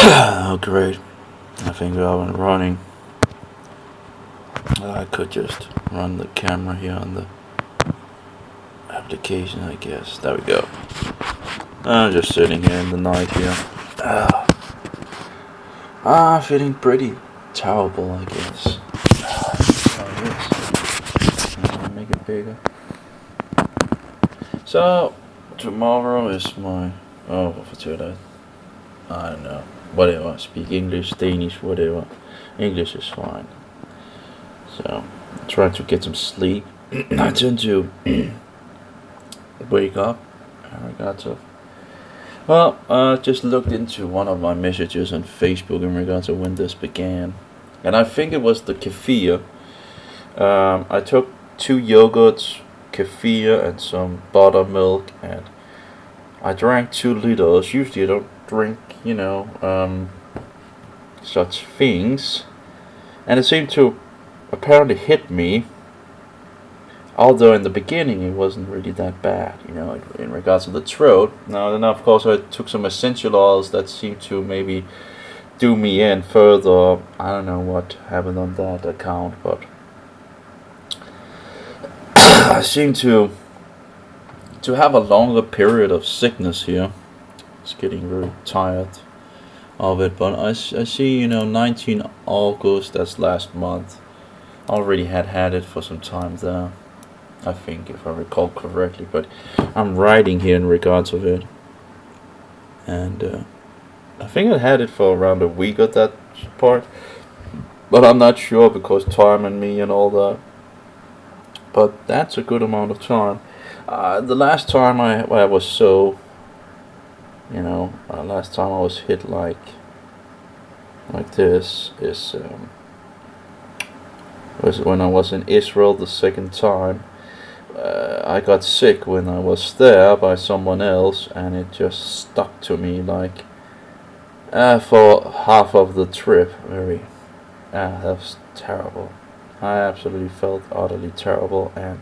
Oh, great. I think we're up and running. I could just run the camera here on the application, I guess. There we go. I'm just sitting here in the night here. Feeling pretty terrible, I guess. I'll make it bigger. So, tomorrow is my... Oh, what for that? I don't know. Whatever. Speak English, Danish, whatever. English is fine. So, try to get some sleep. I tend to wake up. I got to... Well, I just looked into one of my messages on Facebook in regards to when this began. And I think it was the kefir. I took 2 yogurts, kefir, and some buttermilk, and I drank 2 liters. Usually I don't drink, such things. And it seemed to apparently hit me. Although in the beginning it wasn't really that bad, in regards to the throat. Now then, of course, I took some essential oils that seemed to maybe do me in further. I don't know what happened on that account, but I seem to have a longer period of sickness here. It's getting very tired of it, but I see, 19 August, that's last month. I already had it for some time there, I think, if I recall correctly, but I'm writing here in regards of it, and I think I had it for around a week at that part, but I'm not sure because time and me and all that, but that's a good amount of time. The last time I was so, last time I was hit like this is was when I was in Israel the second time. I got sick when I was there by someone else, and it just stuck to me like for half of the trip. That was terrible. I absolutely felt utterly terrible, and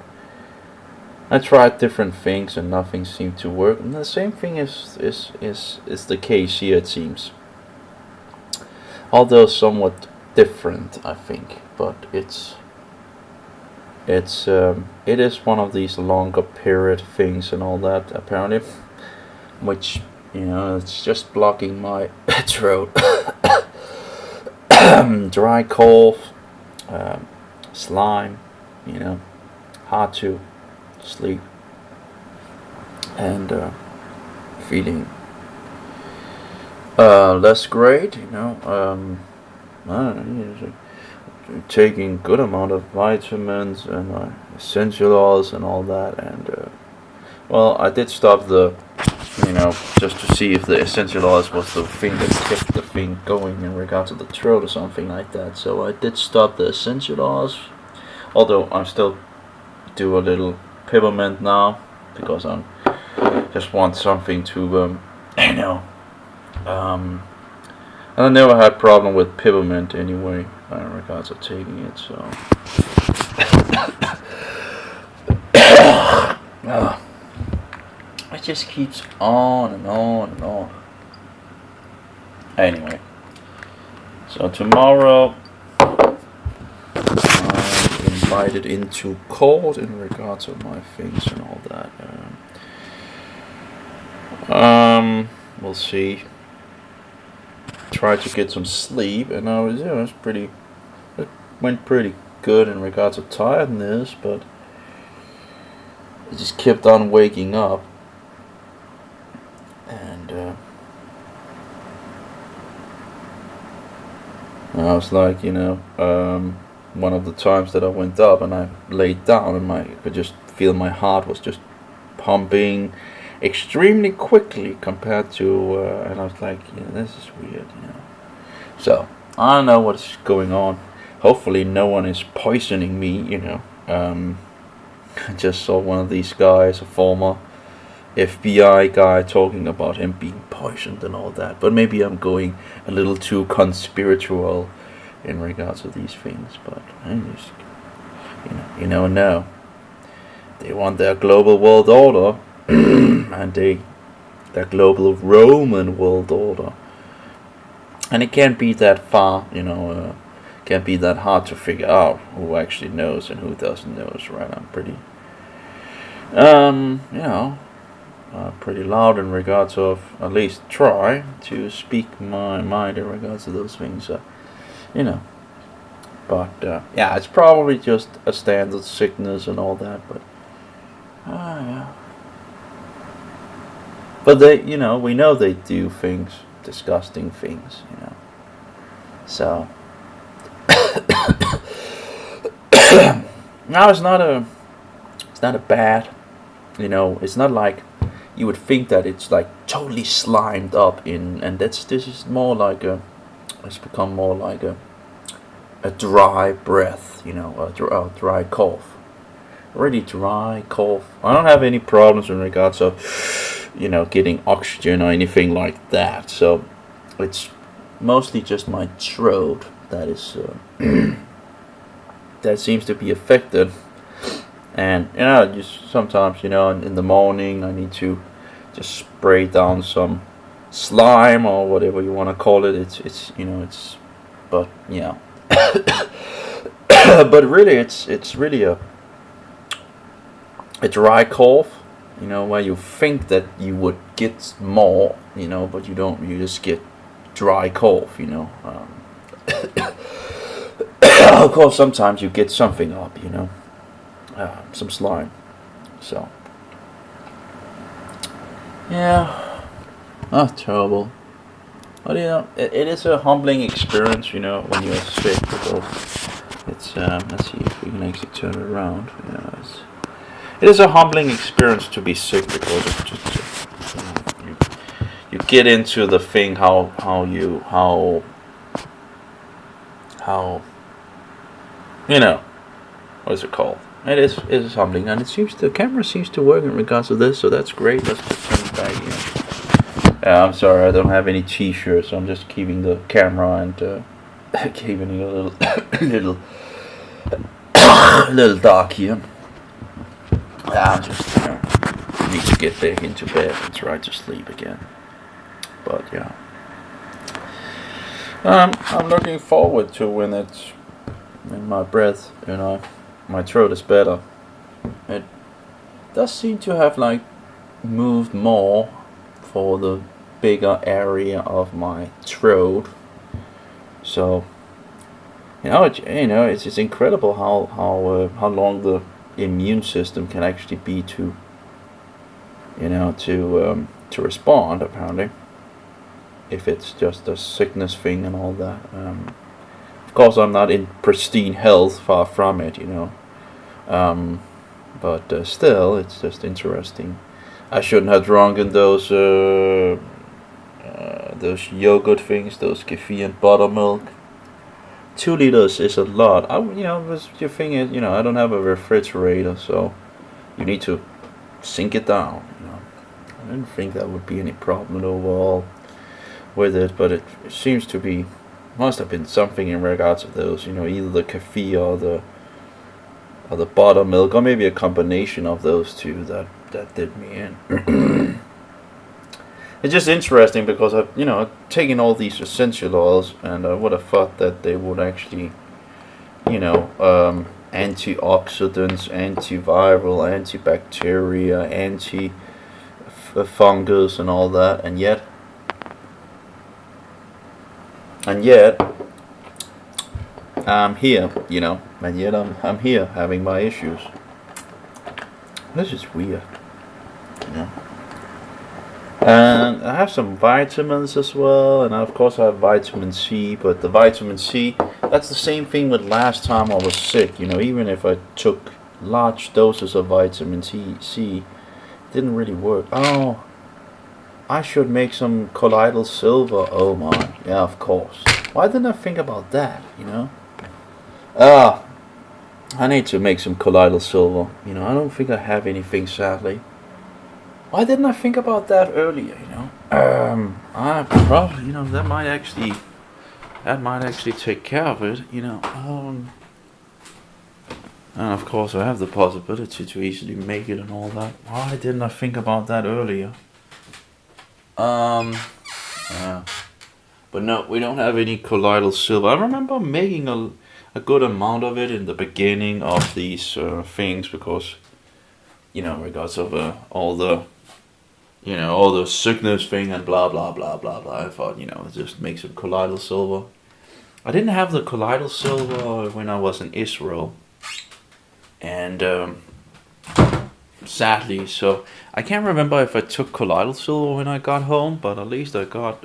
I tried different things and nothing seemed to work. And the same thing is the case here, it seems. Although somewhat different, I think, but it is one of these longer period things and all that, apparently, which, it's just blocking my throat. Dry cough, slime, hard to sleep, and feeling less great, I don't know, taking good amount of vitamins and essential oils and all that, and well, I did stop the, just to see if the essential oils was the thing that kept the thing going in regards to the throat or something like that. So I did stop the essential oils, although I still do a little peppermint now because I just want something to, and I never had problem with peppermint anyway in regards to taking it, so it just keeps on and on and on. Anyway, so tomorrow I'm invited into court in regards to my things and all that. We'll see. Tried to get some sleep, and I was, it went pretty good in regards to tiredness, but I just kept on waking up, and I was like, one of the times that I went up and I laid down, and I could just feel my heart was just pumping extremely quickly compared to, and I was like, this is weird, So, I don't know what's going on. Hopefully no one is poisoning me, I just saw one of these guys, a former FBI guy, talking about him being poisoned and all that. But maybe I'm going a little too conspiritual in regards to these things. But I just, you never know. They want their global world order. And their global Roman world order. And it can't be that far, can't be that hard to figure out who actually knows and who doesn't knows, right? I'm pretty, um, you know, pretty loud in regards of, at least try to speak my mind in regards to those things, you know. But yeah, it's probably just a standard sickness and all that. But yeah. But they, we know they do things, disgusting things, So now it's not a bad, it's not like you would think that it's like totally slimed up in, and this is more like it's become more like a dry breath, a dry cough. Really dry cough. I don't have any problems in regards of, getting oxygen or anything like that. So it's mostly just my throat that is that seems to be affected. And just sometimes, in the morning I need to just spray down some slime or whatever you want to call it. It's but yeah. But really, it's really a dry cough, where you think that you would get more, but you don't. You just get dry cough, Of course, sometimes you get something up, some slime. So, yeah, terrible. But it is a humbling experience, when you're sick. Because it's let's see if we can actually turn it around. It is a humbling experience to be sick, because it's just you get into the thing how what is it called? It is humbling, and the camera seems to work in regards to this, so that's great. Let's just turn it back. I'm sorry, I don't have any t-shirts, so I'm just keeping the camera and keeping it a little little dark here. I just need to get back into bed and try to sleep again. But yeah, I'm looking forward to when my breath, my throat is better. It does seem to have like moved more for the bigger area of my throat. So it's incredible how long the immune system can actually be to respond, apparently, if it's just a sickness thing and all that. Of course, I'm not in pristine health, far from it, but still, it's just interesting. I shouldn't have drunken those yogurt things, those kefir and buttermilk. 2 liters is a lot. The thing is, I don't have a refrigerator, so you need to sink it down. I didn't think that would be any problem overall with it, but it seems to be, must have been something in regards to those. Either the kefir or the buttermilk, or maybe a combination of those two that did me in. It's just interesting because I've taken all these essential oils, and I would have thought that they would actually, antioxidants, antiviral, antibacteria, anti-fungus, and all that, and yet, I'm here, and yet I'm here having my issues. This is weird, And I have some vitamins as well, and of course I have vitamin C, but the vitamin C, that's the same thing with last time I was sick, even if I took large doses of vitamin C, it didn't really work. Oh, I should make some colloidal silver. Oh my, yeah, of course. Why didn't I think about that, I need to make some colloidal silver. I don't think I have anything, sadly. Why didn't I think about that earlier? I probably, that might actually take care of it. And of course, I have the possibility to easily make it and all that. Why didn't I think about that earlier? Yeah. But no, we don't have any colloidal silver. I remember making a good amount of it in the beginning of these things because, regards of all the sickness thing and blah blah blah blah blah. I thought, just make some colloidal silver. I didn't have the colloidal silver when I was in Israel, and sadly, so I can't remember if I took colloidal silver when I got home, but at least I got,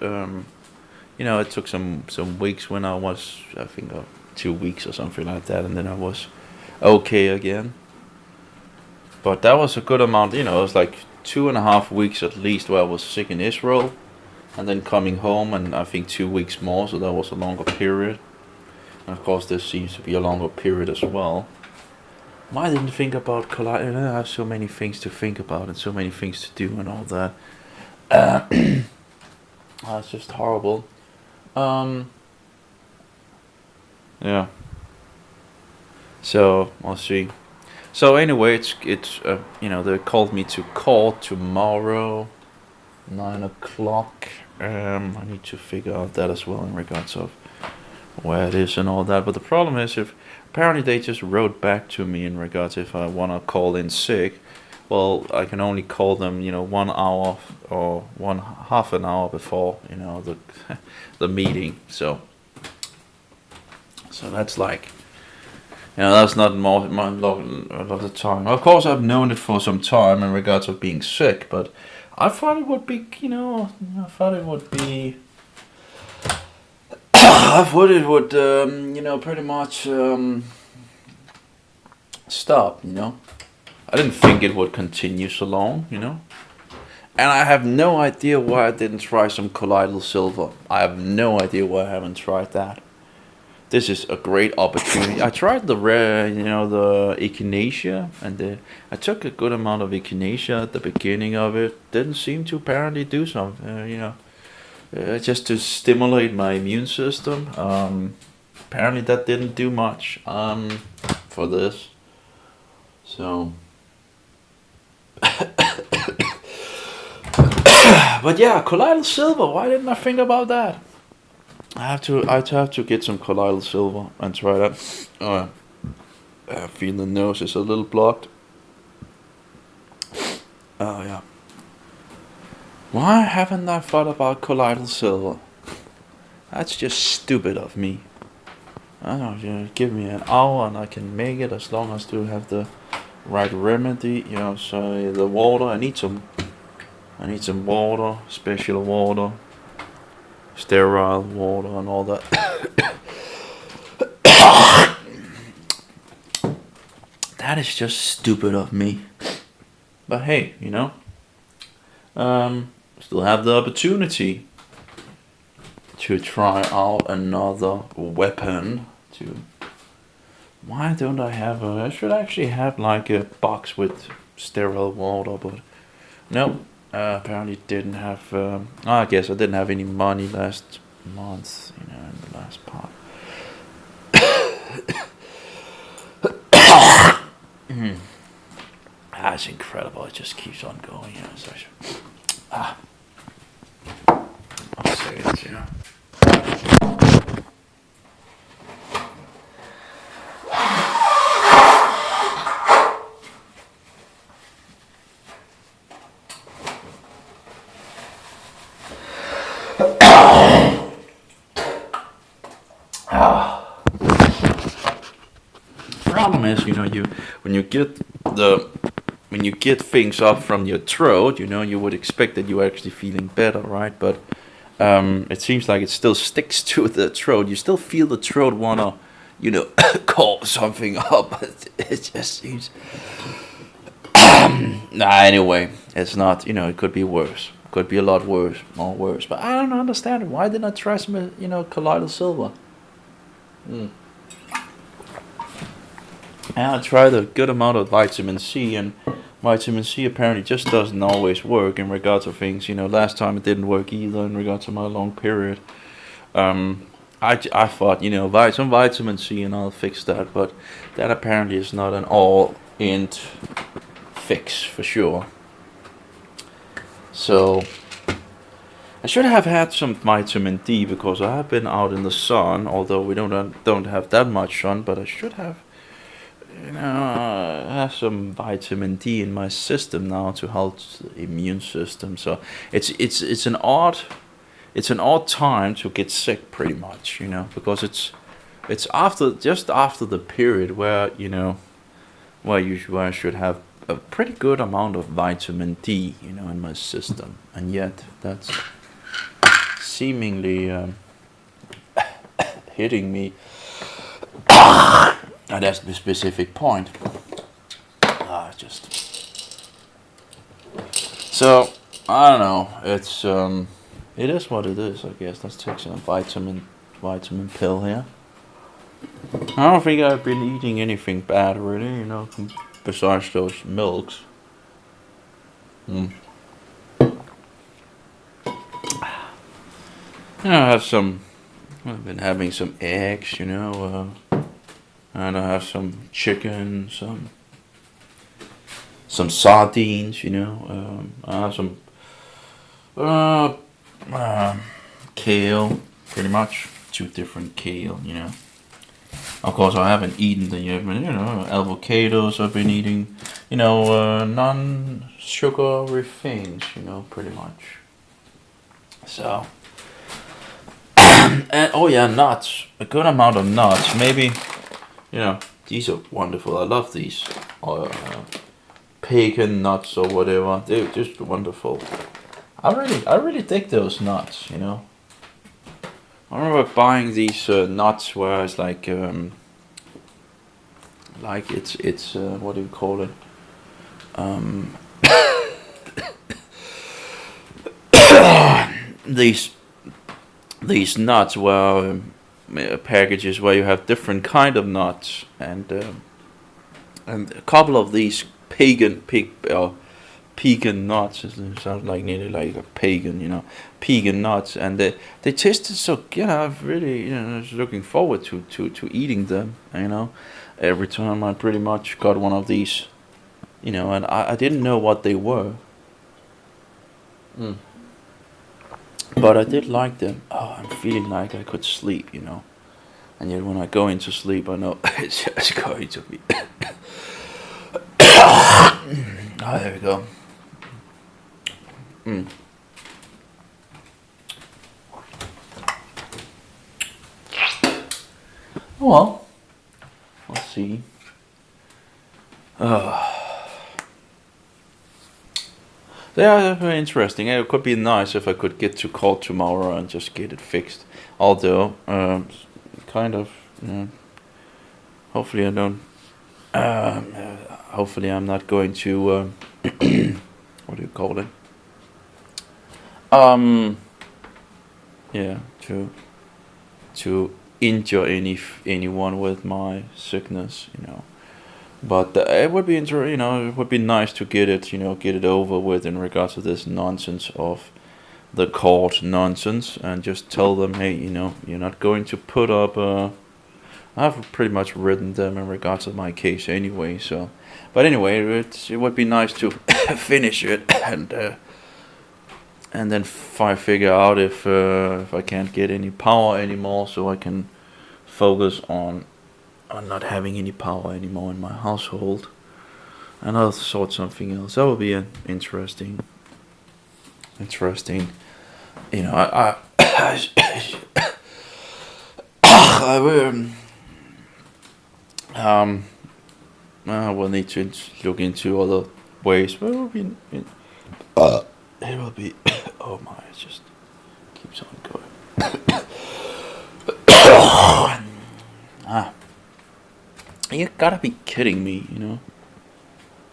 it took some weeks when I was, I think, 2 weeks or something like that, and then I was okay again. But that was a good amount, it was like 2.5 weeks at least where I was sick in Israel, and then coming home, and I think 2 weeks more, so that was a longer period. And of course, this seems to be a longer period as well. Why didn't I think about colloidal? I have so many things to think about and so many things to do and all that. It's just horrible. Yeah. So I'll see. So anyway, it's they called me to court tomorrow, 9 o'clock. I need to figure out that as well in regards of where it is and all that. But the problem is, if apparently they just wrote back to me in regards if I want to call in sick. Well, I can only call them, 1 hour or half an hour before, the the meeting. So that's like, that's not a lot of the time. Of course, I've known it for some time in regards of being sick, but I thought it would be, I thought it would, pretty much stop, I didn't think it would continue so long, And I have no idea why I didn't try some colloidal silver. I have no idea why I haven't tried that. This is a great opportunity. I tried the rare, the echinacea, and I took a good amount of echinacea at the beginning of it. Didn't seem to apparently do something, just to stimulate my immune system. Apparently that didn't do much for this. So, but yeah, colloidal silver. Why didn't I think about that? I have to get some colloidal silver and try that. I feel the nose is a little blocked. Oh yeah. Why haven't I thought about colloidal silver? That's just stupid of me. I don't know, give me an hour and I can make it as long as to have the right remedy. So the water. I need some water, special water, sterile water, and all that. That is just stupid of me. But hey, still have the opportunity to try out another weapon. Why don't I have I should actually have like a box with sterile water, but no, apparently didn't have, I guess I didn't have any money last month, in the last part. That's incredible, it just keeps on going, I'll say it, Problem is, when you get things up from your throat, you would expect that you're actually feeling better, right? But it seems like it still sticks to the throat. You still feel the throat wanna, call something up. It just seems. Anyway, it's not. It could be worse. Could be a lot worse, more worse. But I don't understand it. Why didn't I try some, colloidal silver? And I tried a good amount of vitamin C, and vitamin C apparently just doesn't always work in regards to things. Last time it didn't work either in regards to my long period. I thought, some vitamin C and I'll fix that, but that apparently is not an all-in fix for sure. So, I should have had some vitamin D because I have been out in the sun. Although we don't have that much sun, but I should have, have some vitamin D in my system now to help the immune system. So it's an odd time to get sick, pretty much, because it's just after the period where where I should have a pretty good amount of vitamin D, in my system, and yet that's seemingly hitting me at that specific point. So I don't know. It is what it is, I guess. Let's take some vitamin pill here. I don't think I've been eating anything bad really, besides those milks. I've been having some eggs, and I have some chicken, some sardines, I have some kale, pretty much 2 different kale, Of course, I haven't eaten them yet, but avocados I've been eating, non-sugary things, pretty much. So, and nuts, a good amount of nuts. Maybe, these are wonderful. I love these, pecan nuts or whatever. They're just wonderful. I really dig those nuts, I remember buying these nuts where it's like it's what do you call it? These nuts were packages where you have different kind of nuts, and a couple of these pecan nuts. It sounds like nearly like a pagan, pecan nuts, and they tasted so good. I've really, I was looking forward to eating them. Every time I pretty much got one of these, and I didn't know what they were. But I did like them. Oh, I'm feeling like I could sleep, and yet when I go into sleep, I know it's just going to be. Oh, there we go. Well, let's see. Yeah, very interesting. It could be nice if I could get to call tomorrow and just get it fixed. Although, kind of, hopefully I don't. Hopefully I'm not going to. What do you call it? Yeah, to injure anyone with my sickness, But it would be it would be nice to get it over with in regards to this nonsense of the court nonsense, and just tell them, hey, you're not going to put up. I've pretty much written them in regards to my case anyway. So, but anyway, it would be nice to finish it and then figure out if I can't get any power anymore, so I can focus on not having any power anymore in my household, and I'll sort something else. That will be an interesting. I will need to look into other ways, but it will be. It will be. Oh my! It just keeps on going. You gotta be kidding me,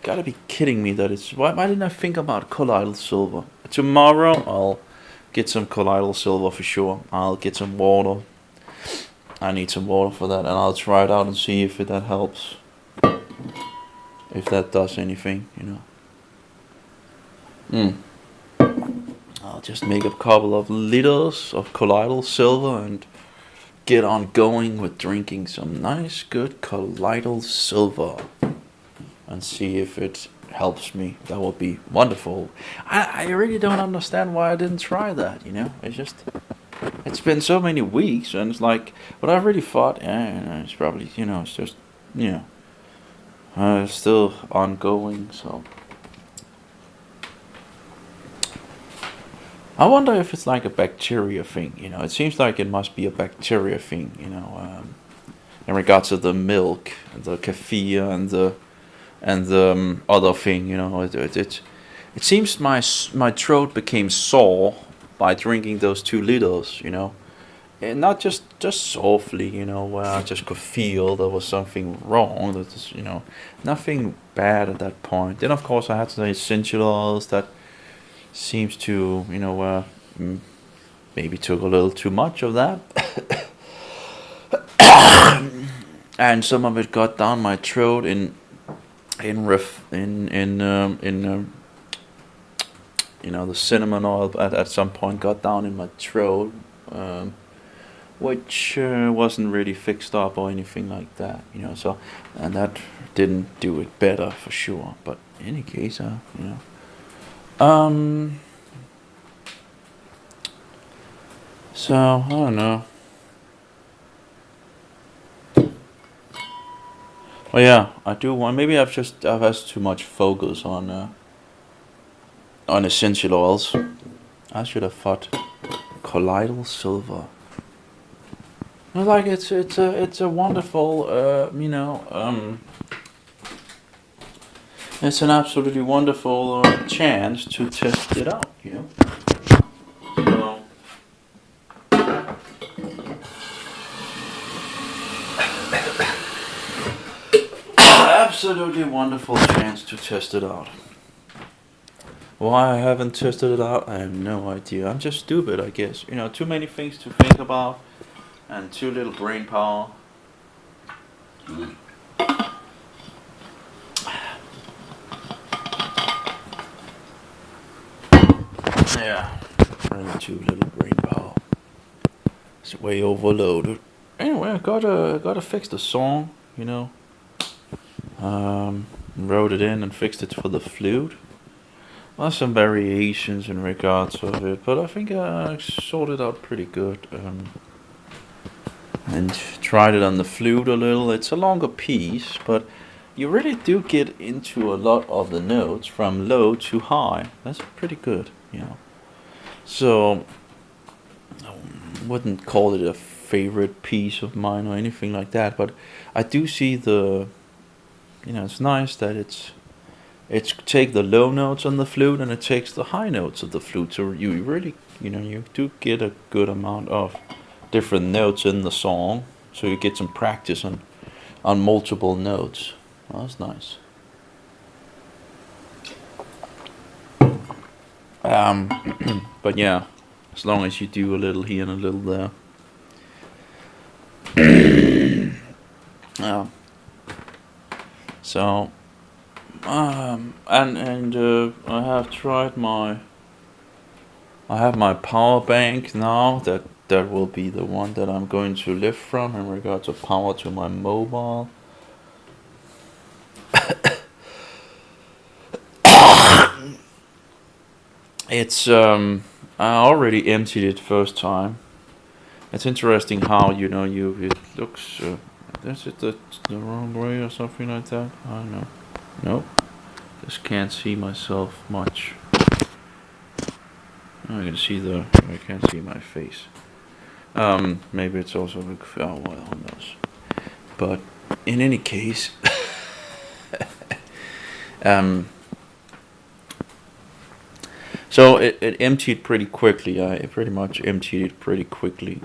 Gotta be kidding me that it's... Why didn't I think about colloidal silver? Tomorrow I'll get some colloidal silver for sure. I'll get some water. I need some water for that, and I'll try it out and see if that helps. If that does anything, I'll just make a couple of liters of colloidal silver and get on going with drinking some nice good colloidal silver and see if it helps me, that would be wonderful. I really don't understand why I didn't try that. It's been so many weeks, and it's like, but I really thought, it's probably, it's just, it's still ongoing. So I wonder if it's like a bacteria thing. It seems like it must be a bacteria thing. In regards to the milk, and the kefir, and the other thing. It seems my throat became sore by drinking those 2 liters. And not just softly, where I just could feel there was something wrong. That is, nothing bad at that point. Then of course I had the essential oils that seems to, maybe took a little too much of that. And some of it got down my throat the cinnamon oil at some point got down in my throat, which wasn't really fixed up or anything like that. So, and that didn't do it better for sure. But in any case, so I don't know. Well, yeah, I do want. Maybe I've had too much focus on essential oils. I should have thought colloidal silver. Like it's a wonderful it's an absolutely wonderful chance to test it out. So absolutely wonderful chance to test it out. Why I haven't tested it out, I have no idea. I'm just stupid, I guess. Too many things to think about, and too little brain power. Yeah, really too little brain power. It's way overloaded. Anyway, I gotta fix the song. Wrote it in and fixed it for the flute. Well, some variations in regards of it, but I think I sorted out pretty good. And tried it on the flute a little. It's a longer piece, but you really do get into a lot of the notes from low to high. That's pretty good, So I wouldn't call it a favorite piece of mine or anything like that, but I do see it's nice that it's take the low notes on the flute and it takes the high notes of the flute. So you really, you do get a good amount of different notes in the song. So you get some practice on multiple notes. Well, that's nice. But yeah, as long as you do a little here and a little there. So and I have tried I have my power bank now. That will be the one that I'm going to live from in regards to power to my mobile. It's I already emptied it first time. It's interesting how it looks. Is it the wrong way or something like that? I don't know. Nope. Just can't see myself much. I can't see my face. Maybe it's also who knows. But in any case, so it emptied pretty quickly. I pretty much emptied it pretty quickly.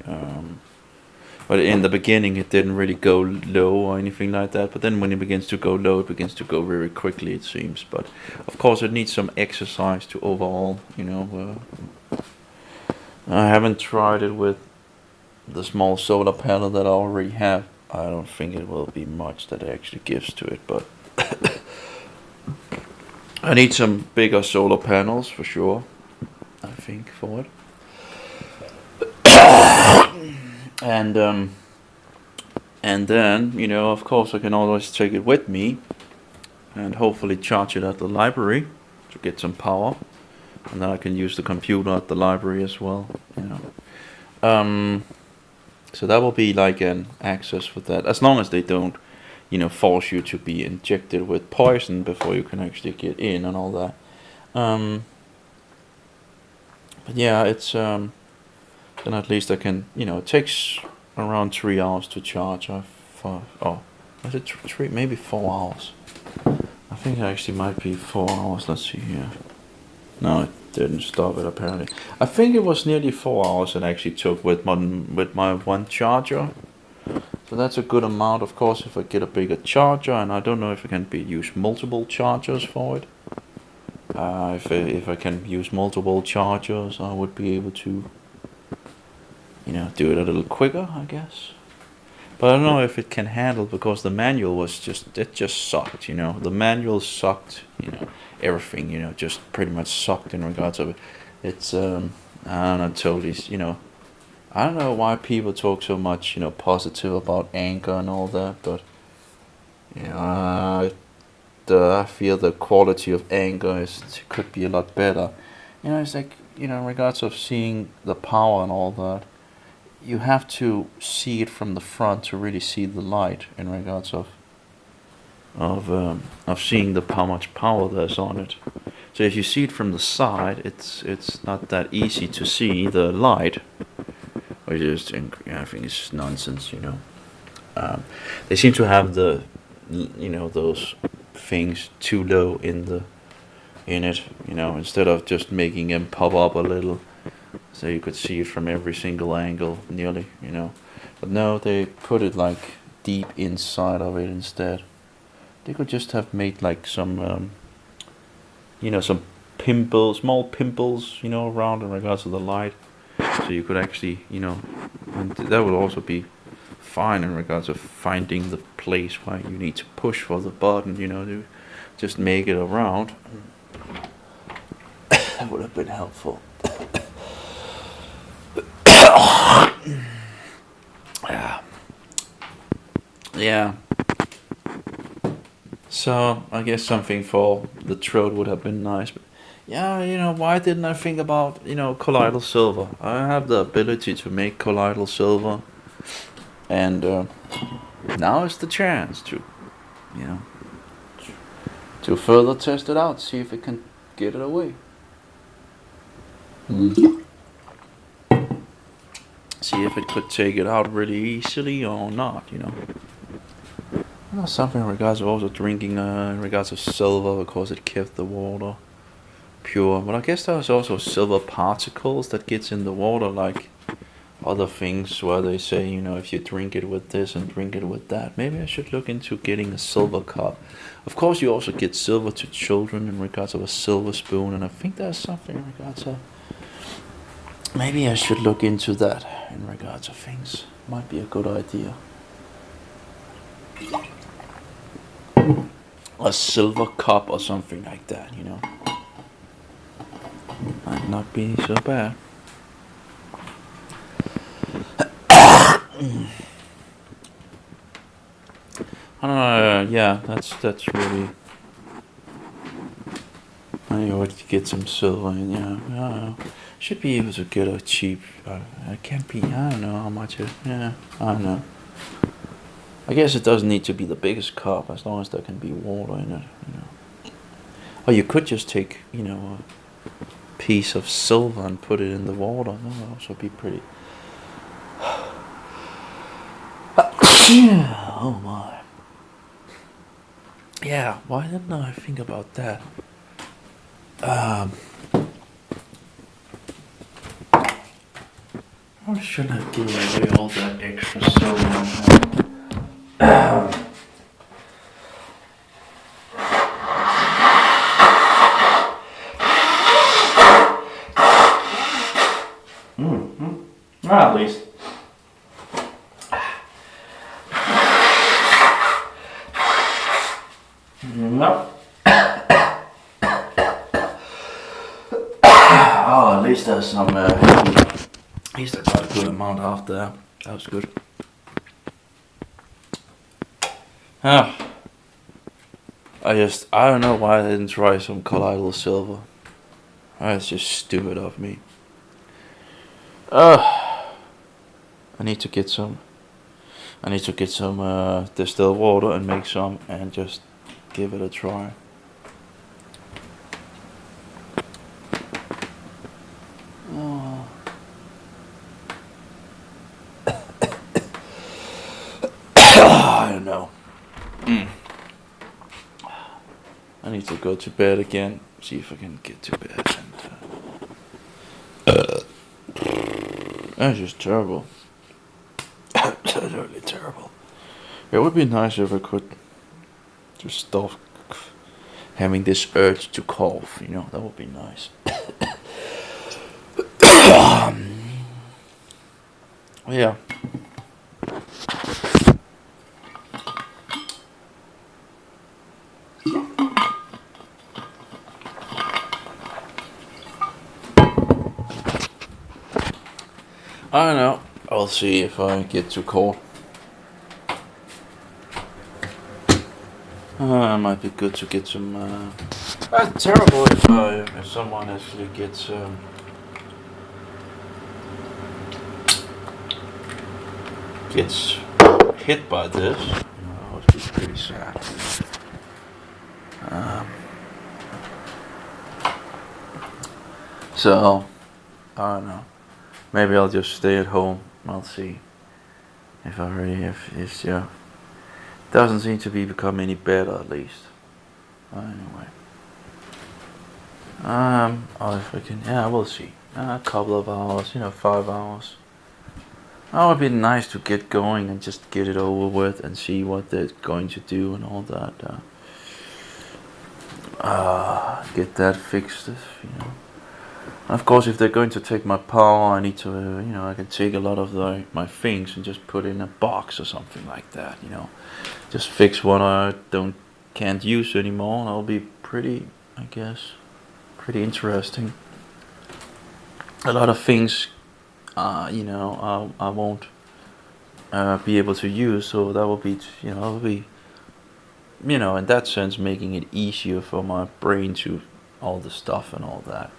But in the beginning, it didn't really go low or anything like that. But then when it begins to go low, it begins to go very quickly, it seems. But of course, it needs some exercise to overall, I haven't tried it with the small solar panel that I already have. I don't think it will be much that actually gives to it, but I need some bigger solar panels for sure, I think, for it. And then, of course, I can always take it with me and hopefully charge it at the library to get some power, and then I can use the computer at the library as well. So that will be like an access for that, as long as they don't, force you to be injected with poison before you can actually get in and all that. But yeah, it's then at least I can, it takes around 3 hours to charge. Was it 3? Maybe 4 hours. I think it actually might be 4 hours. Let's see here. No, it didn't stop it apparently. I think it was nearly 4 hours it actually took with my one charger. So that's a good amount, of course, if I get a bigger charger, and I don't know if I can use multiple chargers for it. If I can use multiple chargers, I would be able to, do it a little quicker, I guess. But I don't know if it can handle, because the manual was just sucked, The manual sucked, everything, just pretty much sucked in regards of it. It's, I don't know, totally, I don't know why people talk so much, positive about Anchor and all that, but, I feel the quality of Anchor could be a lot better. It's like, in regards of seeing the power and all that, you have to see it from the front to really see the light in regards of seeing how much power there's on it. So if you see it from the side, it's not that easy to see the light, which is, I think it's nonsense. They seem to have those things too low in it. Instead of just making them pop up a little, so you could see it from every single angle, nearly. But no, they put it like deep inside of it instead. They could just have made like some, some pimples, small pimples, around in regards to the light, so you could actually, and that would also be fine in regards of finding the place where you need to push for the button, to just make it around. That would have been helpful. Yeah. So I guess something for the throat would have been nice, but yeah, why didn't I think about, colloidal silver? I have the ability to make colloidal silver, and now is the chance to, to further test it out, see if it can get it away. See if it could take it out really easily or not, Something in regards of also drinking, in regards of silver, because it kept the water pure. But I guess there's also silver particles that gets in the water, like other things where they say, if you drink it with this and drink it with that. Maybe I should look into getting a silver cup. Of course, you also get silver to children in regards of a silver spoon, and I think there's something in regards of. Maybe I should look into that in regards of things. Might be a good idea. A silver cup or something like that, Might not be so bad. I don't know, yeah, that's really. I would get some silver in, yeah. Should be able to get a cheap. I can't be. I don't know how much it. Yeah, I don't know. I guess it doesn't need to be the biggest cup, as long as there can be water in it. Or you could just take, a piece of silver and put it in the water. That would also be pretty. Oh my. Yeah, why didn't I think about that? I shouldn't have given away all that extra silver. Well, at least. No. Oh, at least there's some. At least I got a good amount after that. That was good. I I don't know why I didn't try some colloidal silver. That's just stupid of me. I need to get some. I need to get some distilled water and make some and just give it a try. Oh. I don't know. I need to go to bed again. See if I can get to bed. That's just terrible. Absolutely terrible. It would be nice if I could just stop having this urge to cough. That would be nice. Yeah. I don't know. I'll see if I get too cold. It might be good to get some. That's terrible if someone actually gets hit by this. That would be pretty sad. So I don't know. Maybe I'll just stay at home. I'll see if it's doesn't seem to be become any better at least. Anyway. If I can, we'll see. A couple of hours, 5 hours. It would be nice to get going and just get it over with and see what they're going to do and all that. Get that fixed, Of course, if they're going to take my power, I need to, I can take a lot of my things and just put in a box or something like that, Just fix what I can't use anymore. That'll be pretty, I guess, pretty interesting. A lot of things, I won't be able to use, so that will be, in that sense, making it easier for my brain to all the stuff and all that.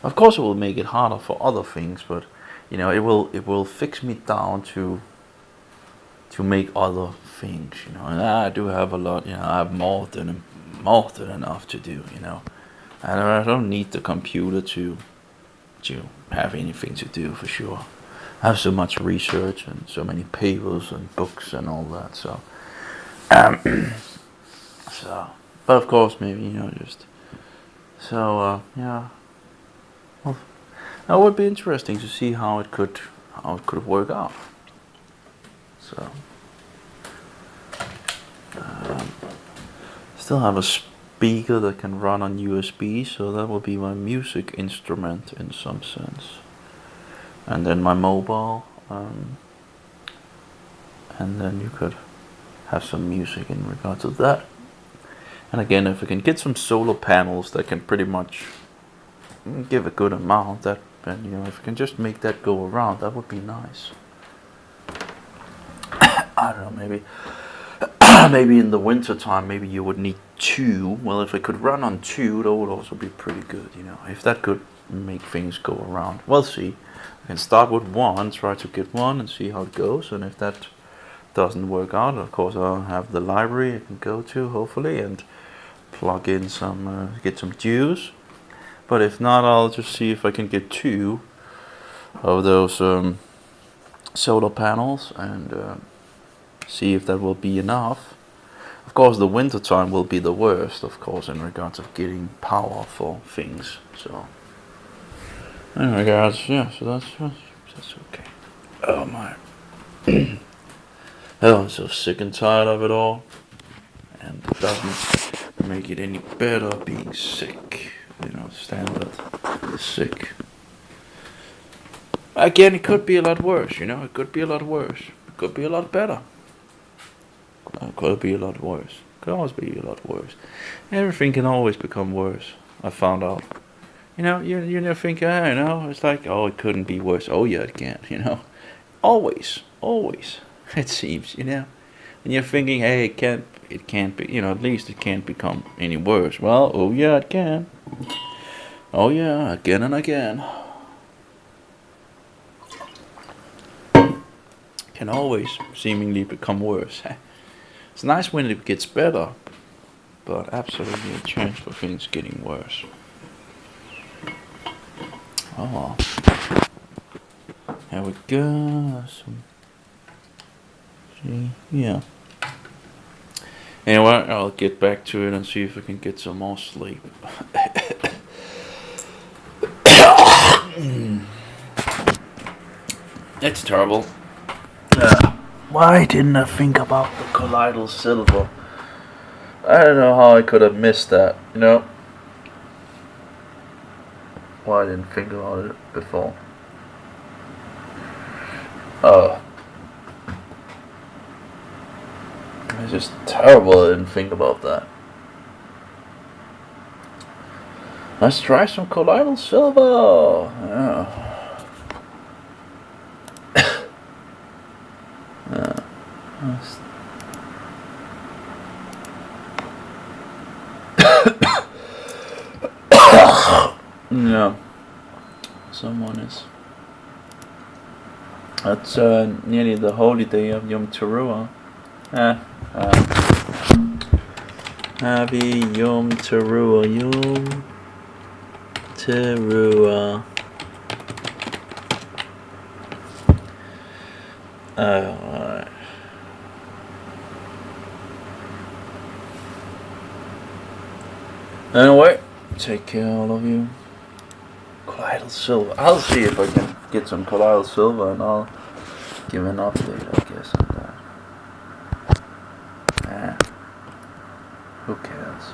Of course, it will make it harder for other things, but it will fix me down to make other things. And I do have a lot. I have more than enough to do. And I don't need the computer to have anything to do for sure. I have so much research and so many papers and books and all that. So, but of course, maybe just so yeah. Well, that would be interesting to see how it could work out. So, still have a speaker that can run on USB, so that will be my music instrument in some sense. And then my mobile, and then you could have some music in regard to that. And again, if I can get some solar panels that can pretty much give a good amount, and if I can just make that go around, that would be nice. I don't know, maybe in the winter time, maybe you would need 2. Well, if I could run on 2, that would also be pretty good, if that could make things go around. We'll see. I can start with 1, try to get 1 and see how it goes, and if that doesn't work out, of course I'll have the library I can go to, hopefully, and plug in some, get some dues. But if not, I'll just see if I can get 2 of those solar panels and see if that will be enough. Of course, the winter time will be the worst, of course, in regards of getting power for things. So, in regards, so that's okay. Oh my! I'm so sick and tired of it all, and it doesn't make it any better being sick. Standard sick. Again, it could be a lot worse, it could be a lot worse. It could be a lot better. It could be a lot worse. It could always be a lot worse. Everything can always become worse, I found out. You never think, it's like, oh, it couldn't be worse. Oh yeah, it can, Always, it seems, And And you're thinking, hey, it can't be, at least it can't become any worse. Well, oh yeah, it can. Oh yeah, again and again. Can always seemingly become worse. It's nice when it gets better, but absolutely a chance for things getting worse. Oh, here we go. See, yeah. Anyway, I'll get back to it and see if I can get some more sleep. It's terrible. Why didn't I think about the colloidal silver? I don't know how I could have missed that, Why I didn't think about it before. It's just terrible I didn't think about that. Let's try some colloidal silver. Yeah. Yeah. Someone is. That's nearly the holy day of Yom Teruah. Happy Yom Teruah, Yom Teruah. Alright. Anyway, take care, all of you. Colloidal silver. I'll see if I can get some colloidal silver and I'll give an update.